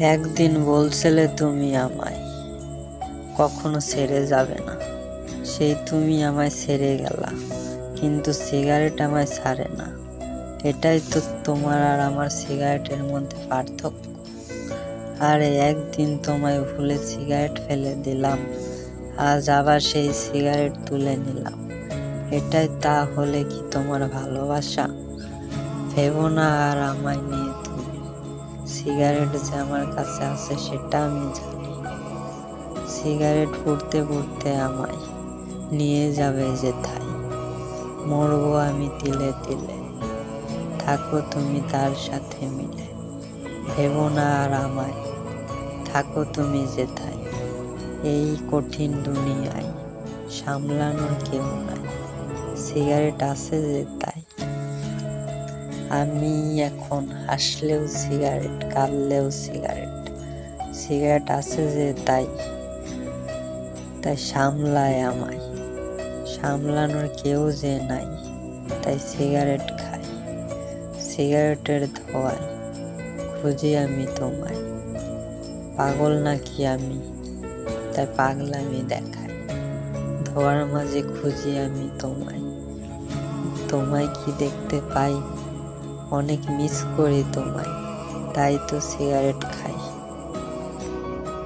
একদিন বলছিলে তুমি আমায় কখনো ছেড়ে যাবে না, সেই তুমি আমায় ছেড়ে গেলা, কিন্তু সিগারেট আমায় ছাড়ে না। এটাই তো তোমার আর আমার সিগারেটের মধ্যে পার্থক্য। আরে একদিন তোমায় ভুলে সিগারেট ফেলে দিলাম, আজ আবার সেই সিগারেট তুলে নিলাম। এটাই তাহলে কি তোমার ভালোবাসা? ভেবো না আর আমায় নিয়ে তুমি, সিগারেট যে আমার কাছে আছে সেটা আমি জানি। সিগারেট পুড়তে পুড়তে আমায় নিয়ে যাবে যেথায়, মরবো আমি তিলে তিলে, থাকো তুমি তার সাথে মিলে। ভেবো না আর আমায়, থাকো তুমি যেথায়, এই কঠিন দুনিয়ায় সামলানোর কেউ নাই, সিগারেট আছে যে তাই। আমি এখন হাসলেও সিগারেট, কাঁদলেও সিগারেট, সিগারেট আছে যে তাই সামলায় আমায়, সামলানোর কেউ যে নাই, তাই সিগারেট খাই। সিগারেটের ধোঁয়ায় খুঁজি আমি তোমায়, পাগল নাকি আমি তাই পাগলামি দেখাই। ধোঁয়ার মাঝে খুঁজি আমি তোমায়, তোমায় কি দেখতে পাই, অনেক মিস করি তোমায়, তাই তো সিগারেট খাই।